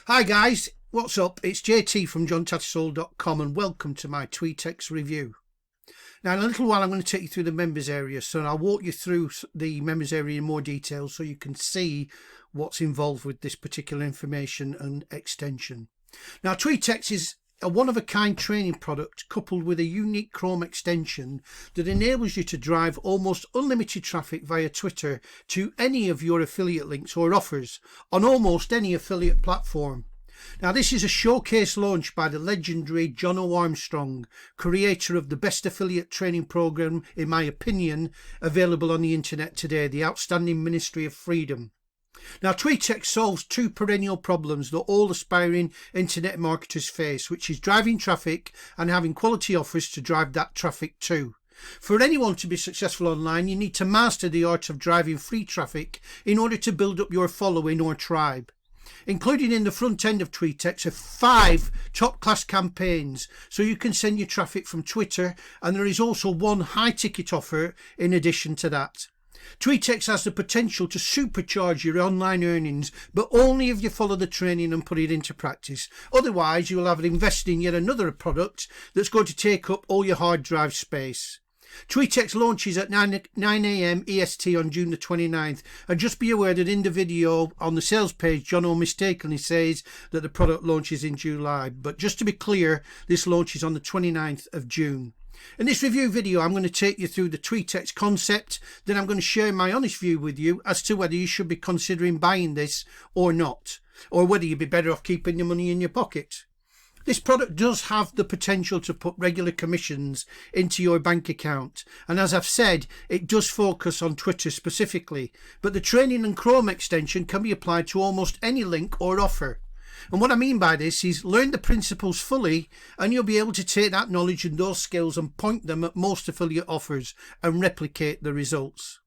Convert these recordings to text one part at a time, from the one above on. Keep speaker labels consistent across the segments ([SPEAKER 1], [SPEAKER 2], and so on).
[SPEAKER 1] Hi guys, what's up? It's JT from john.tattersall.com and welcome to my TweetX review. Now in a little while I'm going to take you through the members area, so I'll walk you through the members area in more detail so you can see what's involved with this particular information and extension. Now TweetX is a one-of-a-kind training product coupled with a unique Chrome extension that enables you to drive almost unlimited traffic via Twitter to any of your affiliate links or offers on almost any affiliate platform. Now this is a showcase launch by the legendary John Armstrong, creator of the best affiliate training program, in my opinion, available on the internet today, the outstanding Ministry of Freedom. Now TweetX solves two perennial problems that all aspiring internet marketers face, which is driving traffic and having quality offers to drive that traffic to. For anyone to be successful online, you need to master the art of driving free traffic in order to build up your following or tribe. Included in the front end of TweetX are 5 top-class campaigns, so you can send your traffic from Twitter, and there is also one high-ticket offer in addition to that. TweetX has the potential to supercharge your online earnings, but only if you follow the training and put it into practice. Otherwise, you will have invested in yet another product that's going to take up all your hard drive space. TweetX launches at 9 AM EST on June the 29th, and just be aware that in the video on the sales page, John mistakenly says that the product launches in July, but just to be clear, this launches on the 29th of June. In this review video, I'm going to take you through the TweetX concept, then I'm going to share my honest view with you as to whether you should be considering buying this or not, or whether you'd be better off keeping your money in your pocket. This product does have the potential to put regular commissions into your bank account, and as I've said, it does focus on Twitter specifically, but the training and Chrome extension can be applied to almost any link or offer. And what I mean by this is learn the principles fully and you'll be able to take that knowledge and those skills and point them at most affiliate offers and replicate the results.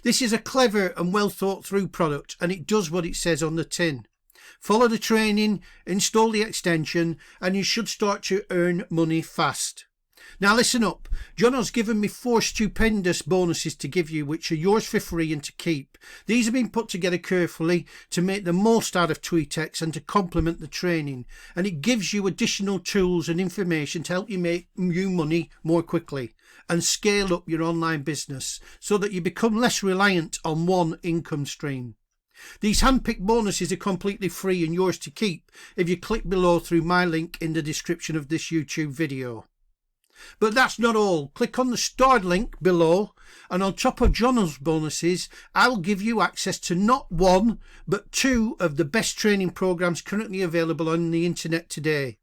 [SPEAKER 1] This is a clever and well thought through product, and it does what it says on the tin. Follow the training, install the extension, and you should start to earn money fast. Now listen up, John has given me 4 stupendous bonuses to give you, which are yours for free and to keep. These have been put together carefully to make the most out of TweetX and to complement the training, and it gives you additional tools and information to help you make money more quickly and scale up your online business so that you become less reliant on one income stream. These hand-picked bonuses are completely free and yours to keep if you click below through my link in the description of this YouTube video. But that's not all. Click on the starred link below, and on top of John's bonuses, I'll give you access to not 1 but 2 of the best training programs currently available on the internet today.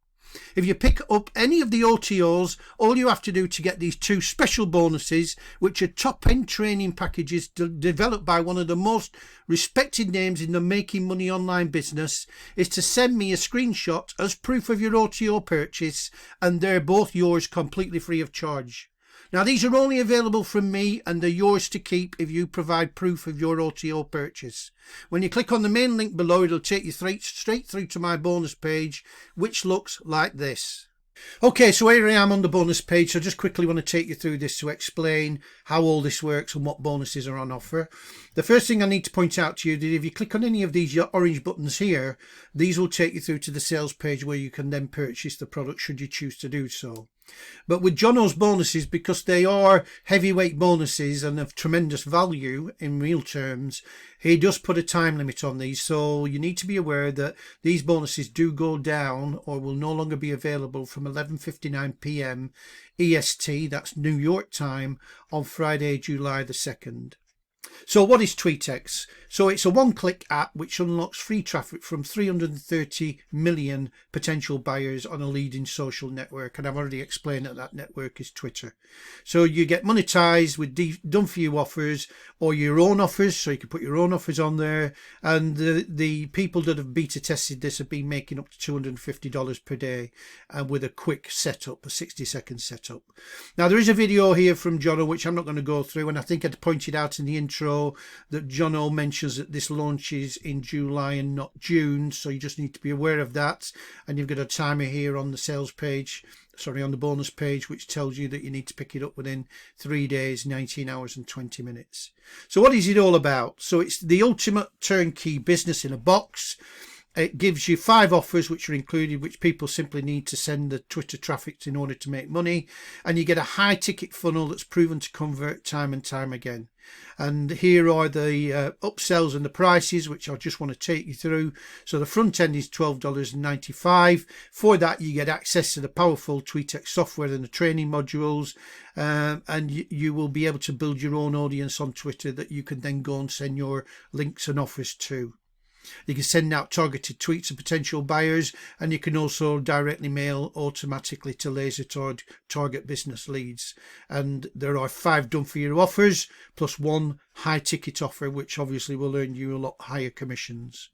[SPEAKER 1] If you pick up any of the OTOs, all you have to do to get these 2 special bonuses, which are top-end training packages developed by one of the most respected names in the making money online business, is to send me a screenshot as proof of your OTO purchase, and they're both yours completely free of charge. Now these are only available from me, and they're yours to keep if you provide proof of your OTO purchase. When you click on the main link below, it'll take you straight through to my bonus page, which looks like this. Okay, so here I am on the bonus page, so I just quickly want to take you through this to explain how all this works and what bonuses are on offer. The first thing I need to point out to you is that if you click on any of these orange buttons here, these will take you through to the sales page where you can then purchase the product should you choose to do so. But with Jono's bonuses, because they are heavyweight bonuses and of tremendous value in real terms, he does put a time limit on these, so you need to be aware that these bonuses do go down or will no longer be available from 11:59 PM EST, that's New York time, on Friday, July the 2nd. So what is TweetX? So it's a one-click app which unlocks free traffic from 330 million potential buyers on a leading social network, and I've already explained that that network is Twitter. So you get monetized with done-for-you offers or your own offers, so you can put your own offers on there, and the people that have beta tested this have been making up to $250 per day, and with a quick setup, a 60-second setup. Now there is a video here from Jono which I'm not going to go through, and I think I'd pointed out in the intro that Jono mentions that this launches in July and not June, so you just need to be aware of that. And you've got a timer here on the sales page, sorry, on the bonus page, which tells you that you need to pick it up within 3 days, 19 hours and 20 minutes. So what is it all about? So it's the ultimate turnkey business in a box. It gives you 5 offers which are included, which people simply need to send the Twitter traffic in order to make money. And you get a high ticket funnel that's proven to convert time and time again. And here are the upsells and the prices, which I just want to take you through. So the front end is $12.95. For that, you get access to the powerful TweetX software and the training modules. And you will be able to build your own audience on Twitter that you can then go and send your links and offers to. You can send out targeted tweets to potential buyers, and you can also directly mail automatically to laser target business leads. And there are 5 done for you offers plus 1 high ticket offer, which obviously will earn you a lot higher commissions.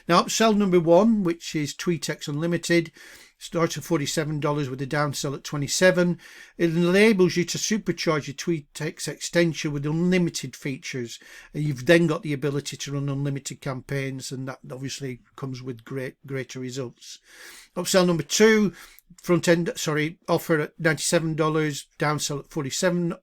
[SPEAKER 1] Now, upsell number 1, which is TweetX Unlimited, starts at $47 with a downsell at $27. It enables you to supercharge your TweetX extension with unlimited features. You've then got the ability to run unlimited campaigns, and that obviously comes with greater results. Upsell number 2, offer at $97, downsell at $47.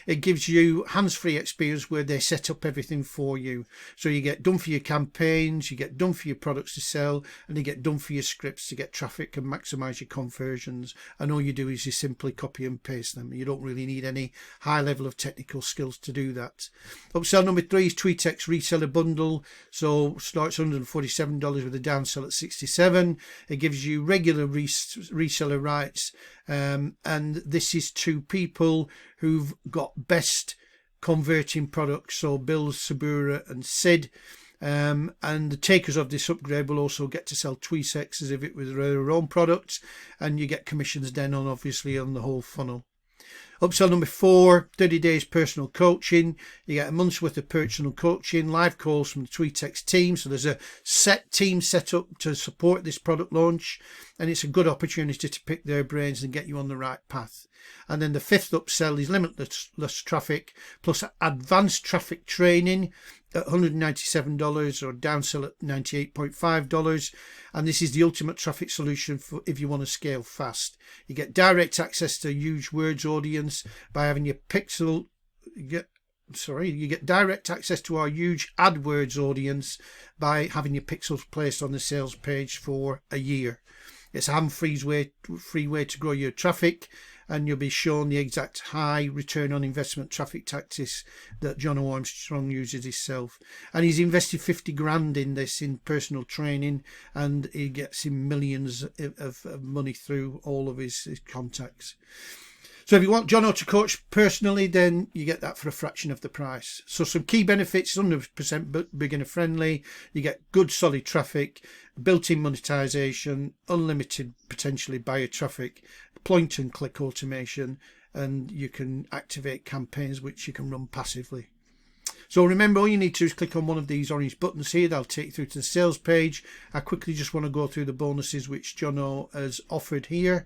[SPEAKER 1] It gives you hands-free experience where they set up everything for you. So you get done for your campaigns, you get done for your products to sell, and you get done for your scripts to get traffic and maximize your conversions. And all you do is you simply copy and paste them. You don't really need any high level of technical skills to do that. Upsell number 3 is TweetX Reseller Bundle. So starts $147 with a downsell at $67. It gives you regular reseller rights. And this is to people who've got best converting products, so Bill, Sabura and Sid, and the takers of this upgrade will also get to sell TweetX as if it was their own product, and you get commissions then on obviously on the whole funnel. Upsell number 4, 30 days personal coaching. You get a month's worth of personal coaching, live calls from the TweetX team. So there's a set team set up to support this product launch, and it's a good opportunity to pick their brains and get you on the right path. And then the 5th upsell is limitless traffic plus advanced traffic training at $197 or downsell at $98.5. And this is the ultimate traffic solution for if you want to scale fast. You get direct access to a huge words audience by having your pixel. You get direct access to our huge AdWords audience by having your pixels placed on the sales page for a year. It's a free way to grow your traffic, and you'll be shown the exact high return on investment traffic tactics that John Armstrong uses himself. And he's invested 50 grand in this, in personal training, and he gets him millions of money through all of his contacts. So if you want John to coach personally, then you get that for a fraction of the price. So some key benefits: 100% beginner friendly. You get good solid traffic, built-in monetization, unlimited potentially buyer traffic, point and click automation, and you can activate campaigns which you can run passively. So remember, all you need to do is click on one of these orange buttons here. That'll take you through to the sales page. I quickly just want to go through the bonuses which John has offered here.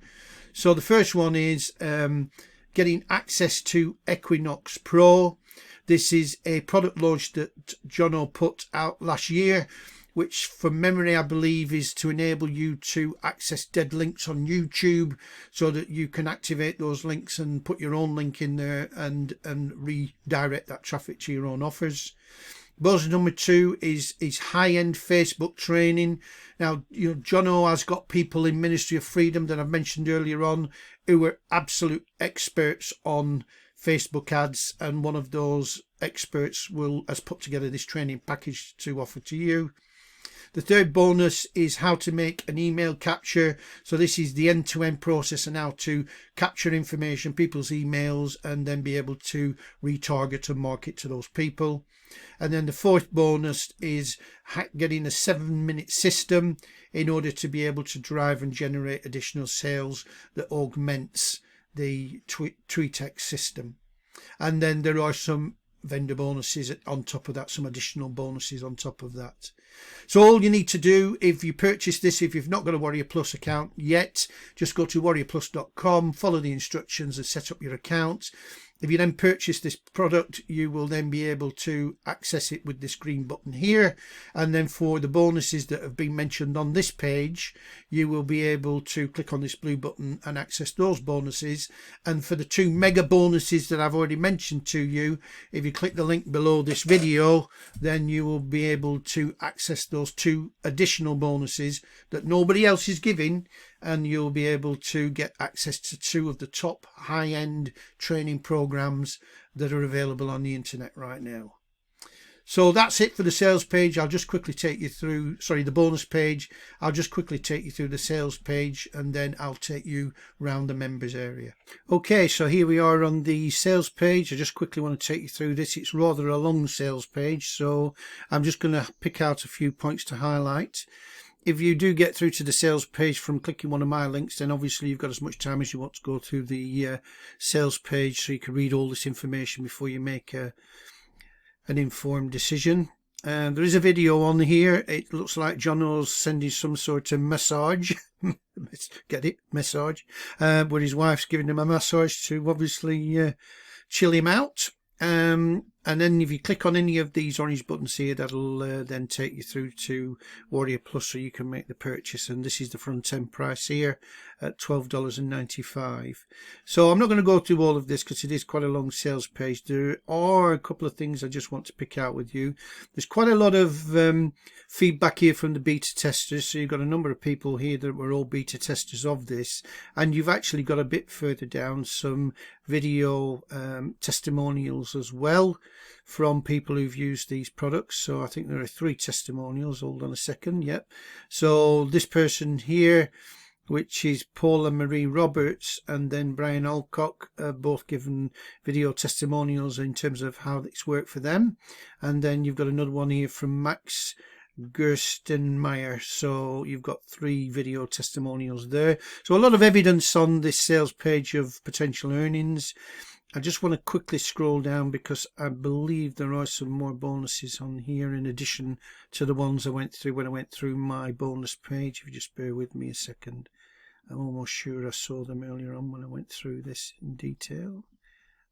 [SPEAKER 1] So the first one is getting access to Equinox Pro. This is a product launch that John put out last year, which from memory I believe is to enable you to access dead links on YouTube, so that you can activate those links and put your own link in there and redirect that traffic to your own offers. Bonus number 2 is high-end Facebook training. Now, John has got people in Ministry of Freedom that I've mentioned earlier on who are absolute experts on Facebook ads, and one of those experts has put together this training package to offer to you. The third bonus is how to make an email capture. So this is the end-to-end process and how to capture information, people's emails, and then be able to retarget and market to those people. And then the fourth bonus is getting a 7-minute system in order to be able to drive and generate additional sales that augments the TweetX system. And then there are some vendor bonuses on top of that, some additional bonuses on top of that. So all you need to do if you purchase this, if you've not got a Warrior Plus account yet, just go to warriorplus.com, follow the instructions and set up your account. If you then purchase this product, you will then be able to access it with this green button here. And then for the bonuses that have been mentioned on this page, you will be able to click on this blue button and access those bonuses. And for the 2 mega bonuses that I've already mentioned to you, if you click the link below this video, then you will be able to access those 2 additional bonuses that nobody else is giving, and you'll be able to get access to 2 of the top high-end training programs that are available on the internet right now. So that's it for the sales page. I'll just quickly take you through, the bonus page. I'll just quickly take you through the sales page, and then I'll take you around the members area. Okay, so here we are on the sales page. I just quickly want to take you through this. It's rather a long sales page, so I'm just going to pick out a few points to highlight. If you do get through to the sales page from clicking one of my links, then obviously you've got as much time as you want to go through the sales page, so you can read all this information before you make an informed decision. There is a video on here. It looks like John O's sending some sort of massage. Get it? Massage. Where his wife's giving him a massage to obviously chill him out. And then if you click on any of these orange buttons here, that'll then take you through to Warrior Plus, so you can make the purchase. And this is the front end price here at $12.95. So I'm not going to go through all of this because it is quite a long sales page. There are a couple of things I just want to pick out with you. There's quite a lot of feedback here from the beta testers. So you've got a number of people here that were all beta testers of this, and you've actually got a bit further down some video testimonials as well from people who've used these products. So I think there are 3 testimonials. Hold on a second. Yep. So this person here, which is Paula Marie Roberts, and then Brian Alcock, both given video testimonials in terms of how it's worked for them. And then you've got another one here from Max Gerstenmeier. So you've got 3 video testimonials there. So a lot of evidence on this sales page of potential earnings. I just want to quickly scroll down because I believe there are some more bonuses on here in addition to the ones I went through when I went through my bonus page. If you just bear with me a second. I'm almost sure I saw them earlier on when I went through this in detail.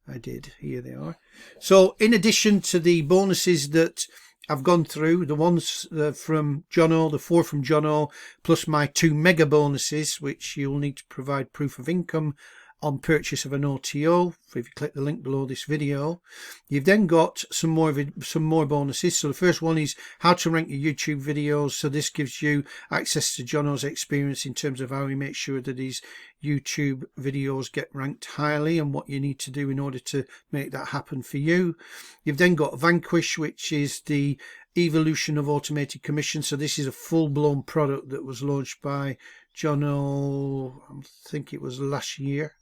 [SPEAKER 1] I did. Here they are. So in addition to the bonuses that I've gone through, the ones from John O, the 4 from John O, plus my 2 mega bonuses, which you'll need to provide proof of income on purchase of an OTO, if you click the link below this video. You've then got some more bonuses. So the first one is how to rank your YouTube videos. So this gives you access to John O's experience in terms of how he makes sure that his YouTube videos get ranked highly and what you need to do in order to make that happen for you. You've then got Vanquish, which is the evolution of automated commission. So this is a full-blown product that was launched by John O, I think it was last year.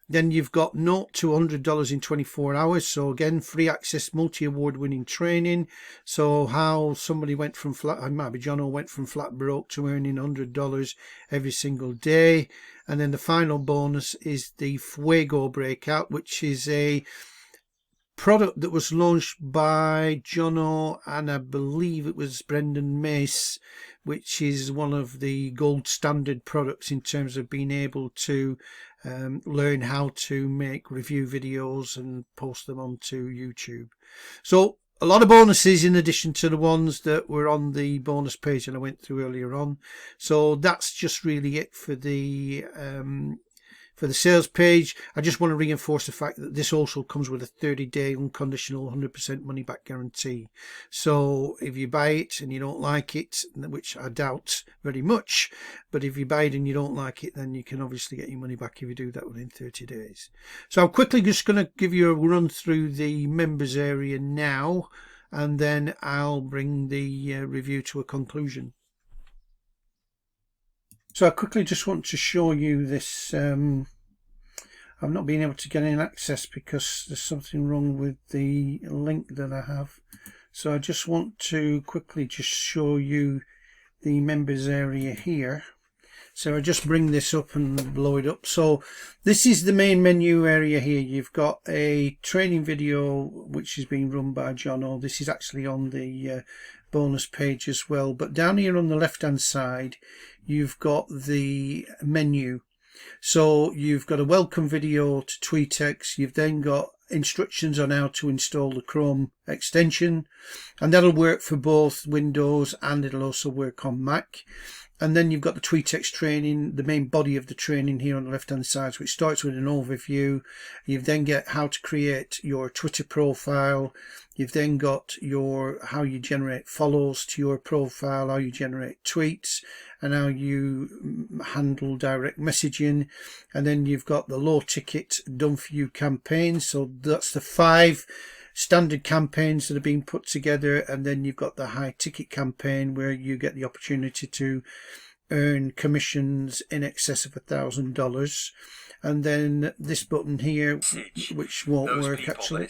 [SPEAKER 1] Then you've got $0 to $100 in 24 hours. So again, free access, multi-award winning training. So how somebody went from John O went from flat broke to earning $100 every single day. And then the final bonus is the Fuego Breakout, which is a product that was launched by John O and I believe it was Brendan Mace, which is one of the gold standard products in terms of being able to learn how to make review videos and post them onto YouTube. So a lot of bonuses in addition to the ones that were on the bonus page that I went through earlier on. So that's just really it for the sales page. I just want to reinforce the fact that this also comes with a 30-day unconditional 100% money back guarantee. So if you buy it and you don't like it, which I doubt very much, but if you buy it and you don't like it, then you can obviously get your money back if you do that within 30 days. So I'm quickly just going to give you a run through the members area now, and then I'll bring the review to a conclusion. So I quickly just want to show you this. I've not been able to get in access because there's something wrong with the link that I have. So I just want to quickly just show you the members area here. So I just bring this up and blow it up. So this is the main menu area here. You've got a training video which is being run by John O. This is actually on the bonus page as well. But down here on the left hand side, you've got the menu. So you've got a welcome video to TweetX. You've then got instructions on how to install the Chrome extension, and that'll work for both Windows and it'll also work on Mac. And then you've got the TweetX training, the main body of the training here on the left hand side, which starts with an overview. You've then got how to create your Twitter profile. You've then got your how you generate follows to your profile, how you generate tweets, and how you handle direct messaging. And then you've got the low ticket done for you campaigns. So that's the 5 standard campaigns that are being put together, and then you've got the high ticket campaign where you get the opportunity to earn commissions in excess of $1,000. And then this button here, which won't work actually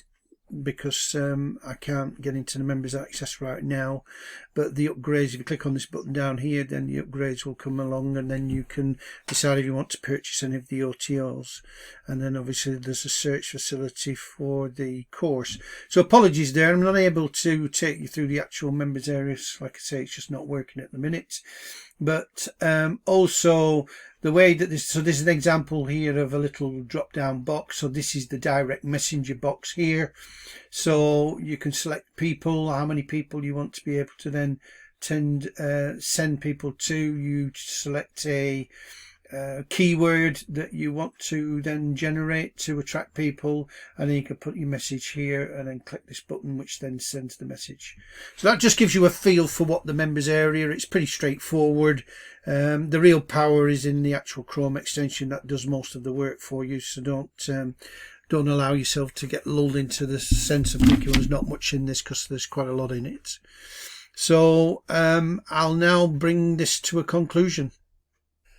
[SPEAKER 1] because I can't get into the members access right now, but the upgrades, if you click on this button down here, then the upgrades will come along, and then you can decide if you want to purchase any of the OTOs. And then obviously there's a search facility for the course. So apologies there, I'm not able to take you through the actual members areas. Like I say, it's just not working at the minute. But also the way that this, so this is an example here of a little drop down box. So this is the direct messenger box here, so you can select people, how many people you want to be able to then send people to. You select a keyword that you want to then generate to attract people, and then you can put your message here and then click this button, which then sends the message. So that just gives you a feel for what the members area. It's pretty straightforward. The real power is in the actual Chrome extension that does most of the work for you, so don't allow yourself to get lulled into the sense of thinking there's not much in this, because there's quite a lot in it. So I'll now bring this to a conclusion.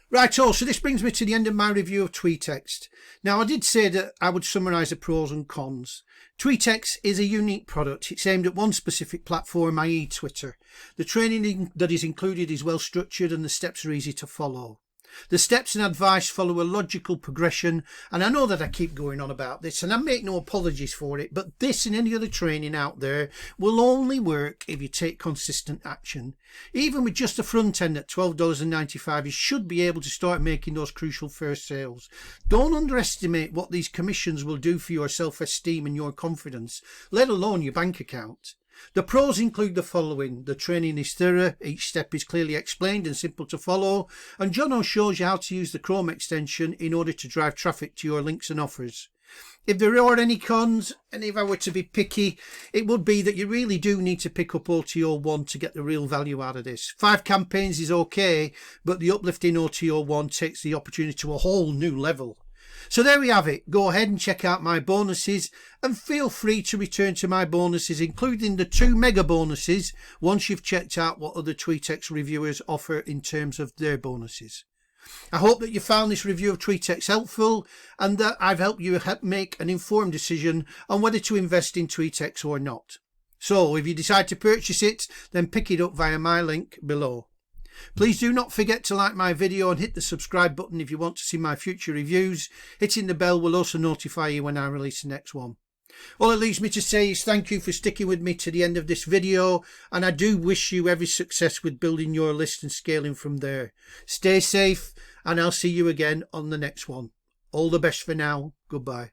[SPEAKER 1] Right, so this brings me to the end of my review of TweetX. Now, I did say that I would summarise the pros and cons. TweetX is a unique product. It's aimed at one specific platform, i.e. Twitter. The training that is included is well structured and the steps are easy to follow. The steps and advice follow a logical progression, and I know that I keep going on about this and I make no apologies for it, but this and any other training out there will only work if you take consistent action. Even with just the front end at $12.95, you should be able to start making those crucial first sales. Don't underestimate what these commissions will do for your self-esteem and your confidence, let alone your bank account. The pros include the following. The training is thorough, each step is clearly explained and simple to follow, and John shows you how to use the Chrome extension in order to drive traffic to your links and offers. If there are any cons, and if I were to be picky, it would be that you really do need to pick up OTO 1 to get the real value out of this. 5 campaigns is okay, but the uplift in OTO 1 takes the opportunity to a whole new level. So there we have it. Go ahead and check out my bonuses, and feel free to return to my bonuses, including the 2 mega bonuses, once you've checked out what other TweetX reviewers offer in terms of their bonuses. I hope that you found this review of TweetX helpful, and that I've helped you make an informed decision on whether to invest in TweetX or not. So if you decide to purchase it, then pick it up via my link below. Please do not forget to like my video and hit the subscribe button if you want to see my future reviews. Hitting the bell will also notify you when I release the next one. All it leaves me to say is thank you for sticking with me to the end of this video, and I do wish you every success with building your list and scaling from there. Stay safe, and I'll see you again on the next one. All the best for now. Goodbye.